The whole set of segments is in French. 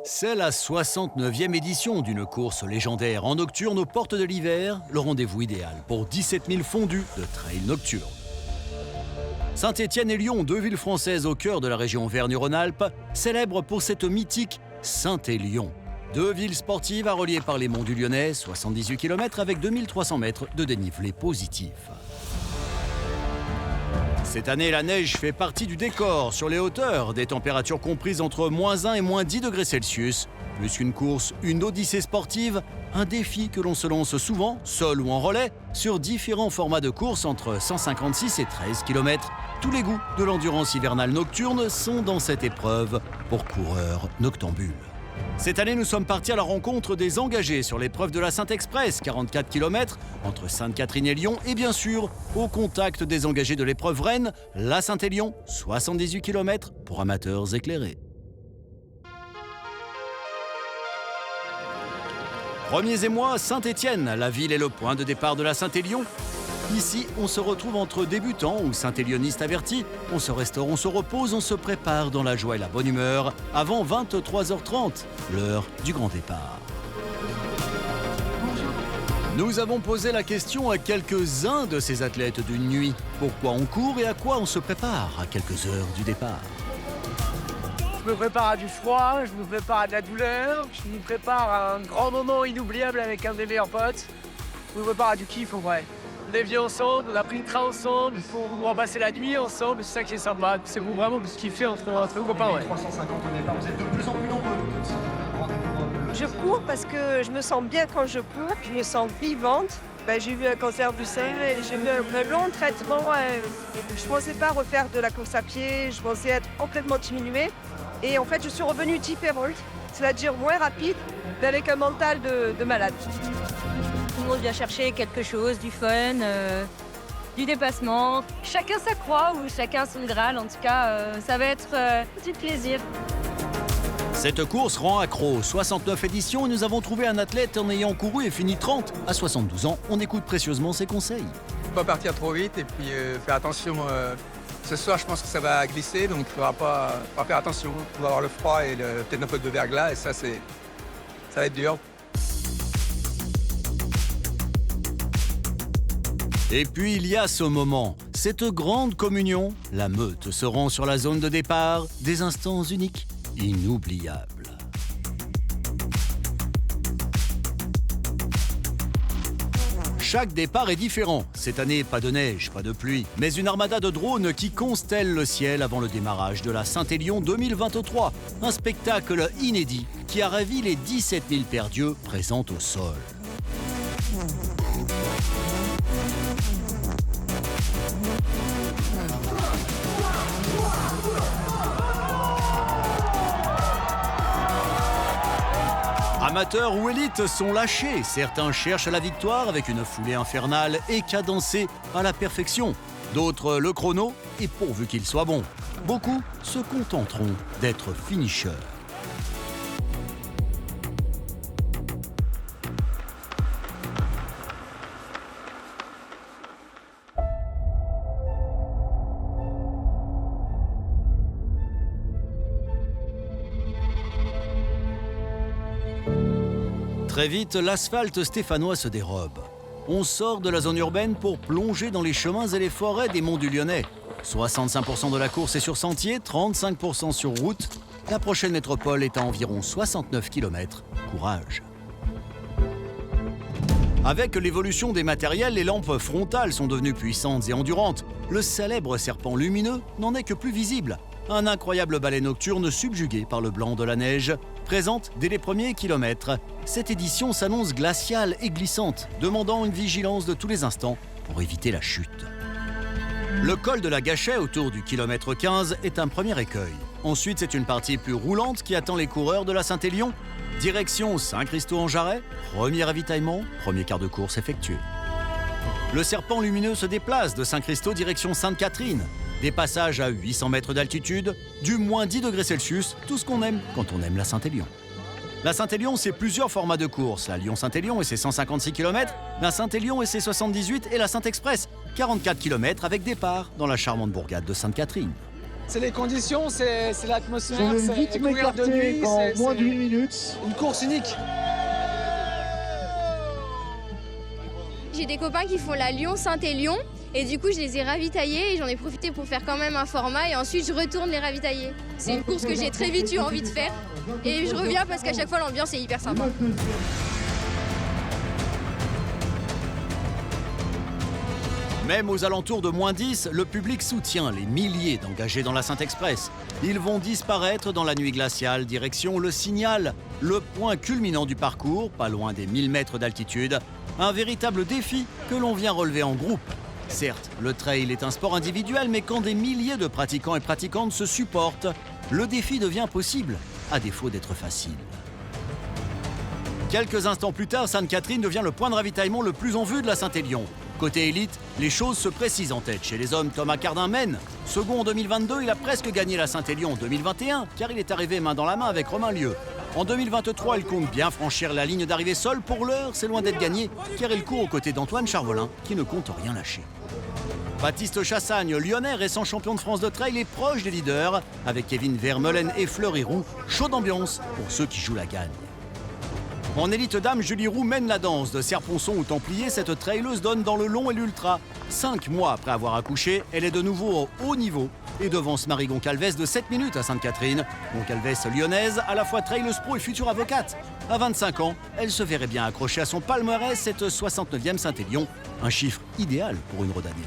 C'est la 69e édition d'une course légendaire en nocturne aux portes de l'hiver, le rendez-vous idéal pour 17 000 fondus de trail nocturne. Saint-Étienne et Lyon, deux villes françaises au cœur de la région Auvergne-Rhône-Alpes, célèbrent pour cette mythique Saint-Élion. Deux villes sportives à relier par les monts du Lyonnais, 78 km avec 2300 mètres de dénivelé positif. Cette année, la neige fait partie du décor sur les hauteurs, des températures comprises entre -1 et -10 degrés Celsius. Plus qu'une course, une odyssée sportive, un défi que l'on se lance souvent, seul ou en relais, sur différents formats de course entre 156 et 13 km. Tous les goûts de l'endurance hivernale nocturne sont dans cette épreuve pour coureurs noctambules. Cette année, nous sommes partis à la rencontre des engagés sur l'épreuve de la Saint-Express, 44 km, entre Sainte-Catherine et Lyon, et bien sûr, au contact des engagés de l'épreuve Rennes, la Saint-Élion, 78 km pour amateurs éclairés. Premiers émois, Saint-Étienne, la ville est le point de départ de la Saint-Élion. Ici, on se retrouve entre débutants ou saint-élionistes avertis. On se restaure, on se repose, on se prépare dans la joie et la bonne humeur avant 23h30, l'heure du grand départ. Nous avons posé la question à quelques-uns de ces athlètes d'une nuit. Pourquoi on court et à quoi on se prépare à quelques heures du départ? Je me prépare à du froid, je me prépare à de la douleur, je me prépare à un grand moment inoubliable avec un des meilleurs potes. Je me prépare à du kiff en vrai. On est venus ensemble, on a pris le train ensemble, on va passer la nuit ensemble, c'est ça qui est sympa. C'est pour vraiment se kiffer entre copains. Ouais. 350 au départ, vous êtes de plus en plus nombreux. Je cours parce que je me sens bien quand je cours, je me sens vivante. J'ai eu un cancer du sein et j'ai eu un long traitement. Je ne pensais pas refaire de la course à pied, je pensais être complètement diminuée. Et en fait, je suis revenue différente, c'est-à-dire moins rapide, mais avec un mental de malade. Tout le monde vient chercher quelque chose, du fun, du dépassement. Chacun sa croix ou chacun son Graal. En tout cas, ça va être du plaisir. Cette course rend accro. 69 éditions et nous avons trouvé un athlète en ayant couru et fini 30 à 72 ans. On écoute précieusement ses conseils. Faut pas partir trop vite et puis faire attention. Ce soir, je pense que ça va glisser, donc il faudra pas faire attention. On va avoir le froid et peut-être un peu de verglas et ça va être dur. Et puis il y a ce moment, cette grande communion. La meute se rend sur la zone de départ, des instants uniques, inoubliables. Chaque départ est différent. Cette année, pas de neige, pas de pluie, mais une armada de drones qui constelle le ciel avant le démarrage de la Saint-Élion 2023. Un spectacle inédit qui a ravi les 17 000 paires d'yeux présents au sol. Amateurs ou élites sont lâchés. Certains cherchent la victoire avec une foulée infernale et cadencée à la perfection. D'autres le chrono et pourvu qu'il soit bon. Beaucoup se contenteront d'être finishers. Très vite, l'asphalte stéphanois se dérobe. On sort de la zone urbaine pour plonger dans les chemins et les forêts des monts du Lyonnais. 65% de la course est sur sentier, 35% sur route. La prochaine métropole est à environ 69 km. Courage! Avec l'évolution des matériels, les lampes frontales sont devenues puissantes et endurantes. Le célèbre serpent lumineux n'en est que plus visible. Un incroyable balai nocturne subjugué par le blanc de la neige présente dès les premiers kilomètres. Cette édition s'annonce glaciale et glissante, demandant une vigilance de tous les instants pour éviter la chute. Le col de la Gâchais, autour du kilomètre 15, est un premier écueil. Ensuite, c'est une partie plus roulante qui attend les coureurs de la Saint-Élion. Direction Saint-Christo-en-Jarret, premier ravitaillement, premier quart de course effectué. Le serpent lumineux se déplace de Saint-Christo direction Sainte-Catherine. Des passages à 800 mètres d'altitude, du -10 degrés Celsius, tout ce qu'on aime quand on aime la Saint-Élion. La Saint-Élion, c'est plusieurs formats de course. La Lyon-Saint-Élion et ses 156 km, la Saint-Élion et ses 78 et la Saint-Express, 44 km avec départ dans la charmante bourgade de Sainte-Catherine. C'est les conditions, c'est l'atmosphère, Sur le c'est rythme courir de écarté nuit, en moins d'1 minute. une course unique. J'ai des copains qui font la Lyon-Saint-Élion et du coup je les ai ravitaillés et j'en ai profité pour faire quand même un format et ensuite je retourne les ravitailler. C'est une course que j'ai très vite eu envie de faire et je reviens parce qu'à chaque fois l'ambiance est hyper sympa. Même aux alentours de moins 10, le public soutient les milliers d'engagés dans la Saint-Express. Ils vont disparaître dans la nuit glaciale, direction le Signal, le point culminant du parcours, pas loin des 1000 mètres d'altitude. Un véritable défi que l'on vient relever en groupe. Certes, le trail est un sport individuel, mais quand des milliers de pratiquants et pratiquantes se supportent, le défi devient possible, à défaut d'être facile. Quelques instants plus tard, Sainte-Catherine devient le point de ravitaillement le plus en vue de la Saint-Élion. Côté élite, les choses se précisent en tête. Chez les hommes, Thomas Cardin mène. Second en 2022, il a presque gagné la Saint-Élion en 2021, car il est arrivé main dans la main avec Romain Lieu. En 2023, il compte bien franchir la ligne d'arrivée seul. Pour l'heure, c'est loin d'être gagné, car il court aux côtés d'Antoine Charvelin, qui ne compte rien lâcher. Baptiste Chassagne, lyonnais récent champion de France de trail, est proche des leaders, avec Kevin Vermeulen et Fleury Roux. Chaude ambiance pour ceux qui jouent la gagne. En élite dame, Julie Roux mène la danse. De Serponçon ou Templier, cette traileuse donne dans le long et l'ultra. 5 mois après avoir accouché, elle est de nouveau au haut niveau et devance Marie Goncalves de 7 minutes à Sainte-Catherine. Goncalves lyonnaise, à la fois traileuse pro et future avocate. À 25 ans, elle se verrait bien accrocher à son palmarès cette 69e Saint-Élion, un chiffre idéal pour une rhodanienne.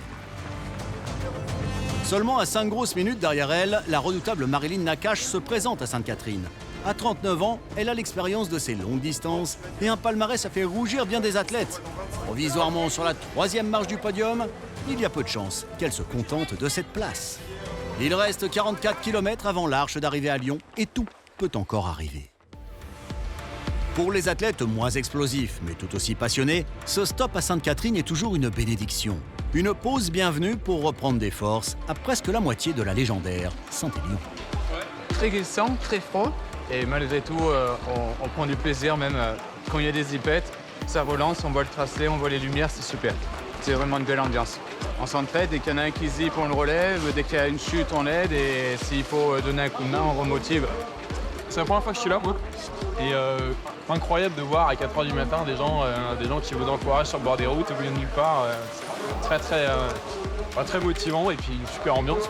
Seulement à 5 grosses minutes derrière elle, la redoutable Marilyn Nakache se présente à Sainte-Catherine. À 39 ans, elle a l'expérience de ces longues distances et un palmarès a fait rougir bien des athlètes. Provisoirement sur la 3e marche du podium, il y a peu de chances qu'elle se contente de cette place. Il reste 44 km avant l'arche d'arrivée à Lyon et tout peut encore arriver. Pour les athlètes moins explosifs, mais tout aussi passionnés, ce stop à Sainte-Catherine est toujours une bénédiction. Une pause bienvenue pour reprendre des forces à presque la moitié de la légendaire Saint-Élion. Très glissant, très froid. Et malgré tout, on prend du plaisir, même quand il y a des zipettes. Ça relance, on voit le tracé, on voit les lumières, c'est super. C'est vraiment une belle ambiance. On s'entraide, dès qu'il y en a un qui zippe, on le relève. Dès qu'il y a une chute, on l'aide. Et s'il faut donner un coup de main, on remotive. C'est la première fois que je suis là, moi. Et incroyable de voir à 4h du matin des gens qui vous encouragent sur le bord des routes et vous viennent nulle part. Très motivant et puis une super ambiance.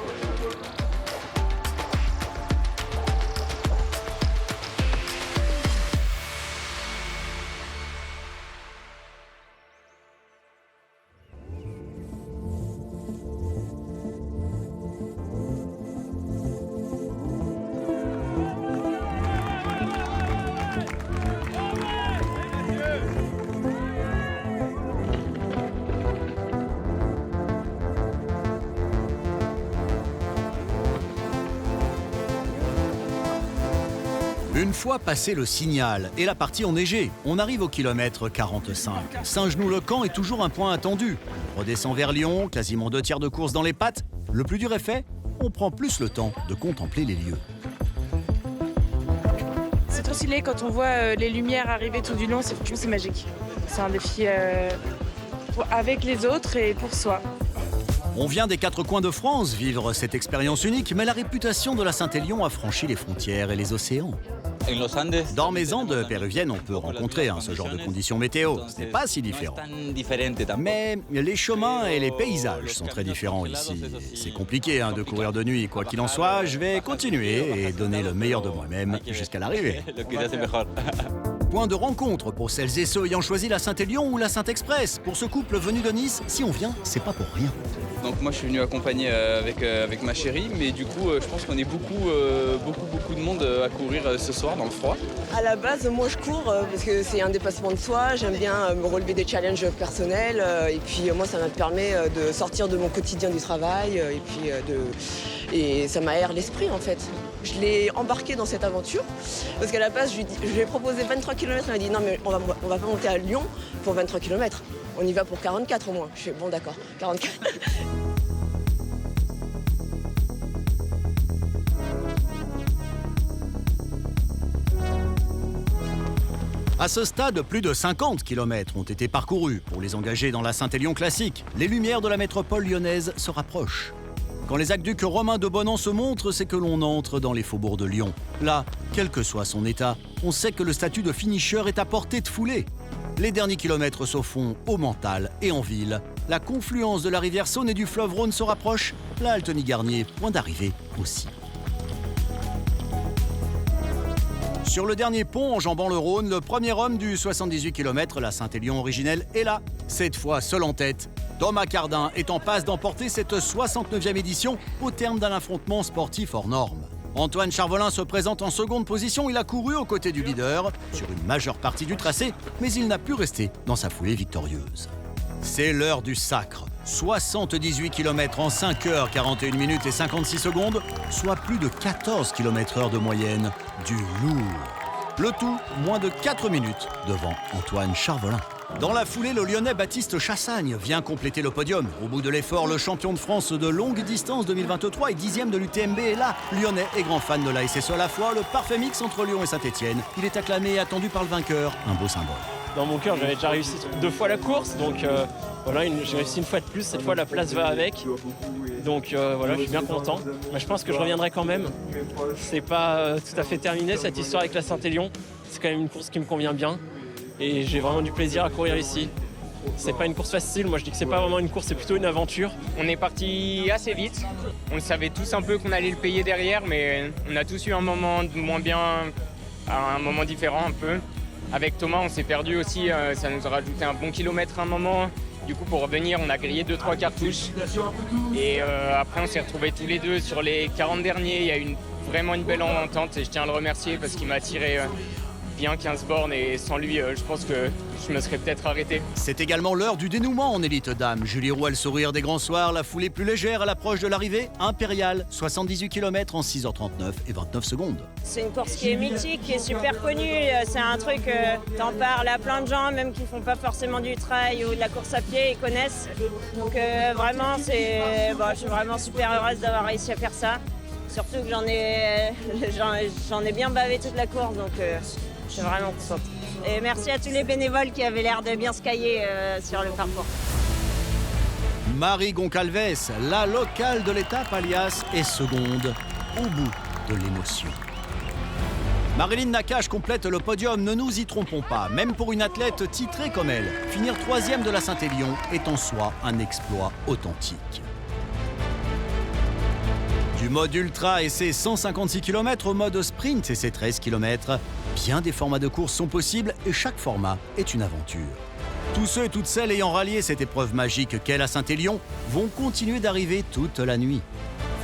Une fois passé le Signal et la partie enneigée, on arrive au kilomètre 45. Saint-Genoux-le-Camp est toujours un point attendu. On redescend vers Lyon, quasiment 2 tiers de course dans les pattes. Le plus dur est fait, on prend plus le temps de contempler les lieux. C'est trop stylé quand on voit les lumières arriver tout du long, c'est magique. C'est un défi avec les autres et pour soi. On vient des 4 coins de France vivre cette expérience unique, mais la réputation de la Saint-Élion a franchi les frontières et les océans. Dans mes Andes péruviennes, on peut rencontrer ce genre de conditions météo. Ce n'est pas si différent. Mais les chemins et les paysages sont très différents ici. C'est compliqué de courir de nuit. Quoi qu'il en soit, je vais continuer et donner le meilleur de moi-même jusqu'à l'arrivée. Point de rencontre pour celles et ceux ayant choisi la Saint-Élion ou la Saint-Express. Pour ce couple venu de Nice, si on vient, c'est pas pour rien. Donc moi je suis venu accompagner avec ma chérie, mais du coup je pense qu'on est beaucoup de monde à courir ce soir dans le froid. À la base, moi je cours parce que c'est un dépassement de soi, j'aime bien me relever des challenges personnels et puis moi ça me permet de sortir de mon quotidien du travail et ça m'aère l'esprit en fait. Je l'ai embarqué dans cette aventure parce qu'à la base je lui ai proposé 23 km, elle m'a dit non mais on va pas monter à Lyon pour 23 km, on y va pour 44 au moins. Je suis bon d'accord, 44. À ce stade, plus de 50 km ont été parcourus pour les engagés dans la Saint-Élion classique. Les lumières de la métropole lyonnaise se rapprochent. Quand les aqueducs romains de Bonan se montrent, c'est que l'on entre dans les faubourgs de Lyon. Là, quel que soit son état, on sait que le statut de finisher est à portée de foulée. Les derniers kilomètres se font au mental et en ville. La confluence de la rivière Saône et du fleuve Rhône se rapproche. La Altony-Garnier, point d'arrivée aussi. Sur le dernier pont enjambant le Rhône, le premier homme du 78 km, la Saint-Élion originelle, est là. Cette fois seul en tête. Thomas Cardin est en passe d'emporter cette 69e édition au terme d'un affrontement sportif hors norme. Antoine Charvelin se présente en seconde position. Il a couru aux côtés du leader sur une majeure partie du tracé, mais il n'a pu rester dans sa foulée victorieuse. C'est l'heure du sacre. 78 km en 5 h 41 minutes et 56 secondes, soit plus de 14 km/h de moyenne. Du lourd. Le tout, moins de 4 minutes devant Antoine Charvelin. Dans la foulée, le Lyonnais Baptiste Chassagne vient compléter le podium. Au bout de l'effort, le champion de France de longue distance 2023 et 10e de l'UTMB est là. Lyonnais et grand fan de la SSE à la fois, le parfait mix entre Lyon et Saint-Etienne. Il est acclamé et attendu par le vainqueur, un beau symbole. Dans mon cœur, j'avais déjà réussi 2 fois la course, donc voilà, j'ai réussi une fois de plus. Cette fois, la place va avec. Donc voilà, je suis bien content. Mais je pense que je reviendrai quand même. C'est pas tout à fait terminé cette histoire avec la Saint-Élion. C'est quand même une course qui me convient bien. Et j'ai vraiment du plaisir à courir ici. C'est pas une course facile, moi je dis que c'est pas vraiment une course, c'est plutôt une aventure. On est parti assez vite. On savait tous un peu qu'on allait le payer derrière, mais on a tous eu un moment de moins bien, un moment différent un peu. Avec Thomas, on s'est perdu aussi, ça nous a rajouté un bon kilomètre à un moment. Du coup, pour revenir, on a grillé 2-3 cartouches. Et après, on s'est retrouvés tous les deux sur les 40 derniers. Il y a eu vraiment une belle entente et je tiens à le remercier parce qu'il m'a tiré bien 15 bornes et sans lui, je pense que je me serais peut-être arrêté. C'est également l'heure du dénouement en élite dame. Julie Roux a le sourire des grands soirs, la foulée plus légère à l'approche de l'arrivée. Impériale, 78 km en 6 h 39 et 29 secondes. C'est une course qui est mythique, qui est super connue. C'est un truc, t'en parles à plein de gens, même qui font pas forcément du trail ou de la course à pied, ils connaissent. Donc vraiment, je suis vraiment super heureuse d'avoir réussi à faire ça. Surtout que j'en ai bien bavé toute la course, donc je suis vraiment contente. Et merci à tous les bénévoles qui avaient l'air de bien se cailler sur le parcours. Marie Goncalves, la locale de l'étape alias, est seconde au bout de l'émotion. Marilyn Nakache complète le podium, ne nous y trompons pas. Même pour une athlète titrée comme elle, finir 3e de la Saint-Élion est en soi un exploit authentique. Du mode ultra et ses 156 km au mode sprint et ses 13 km, bien des formats de course sont possibles et chaque format est une aventure. Tous ceux et toutes celles ayant rallié cette épreuve magique qu'est la Saint-Élion vont continuer d'arriver toute la nuit.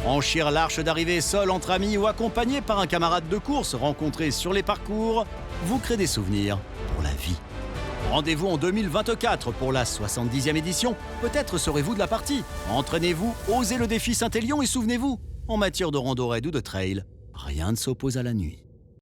Franchir l'arche d'arrivée seul, entre amis ou accompagné par un camarade de course rencontré sur les parcours vous crée des souvenirs pour la vie. Rendez-vous en 2024 pour la 70e édition. Peut-être serez-vous de la partie. Entraînez-vous, osez le défi Saint-Élion et souvenez-vous, en matière de rando raid ou de trail, rien ne s'oppose à la nuit.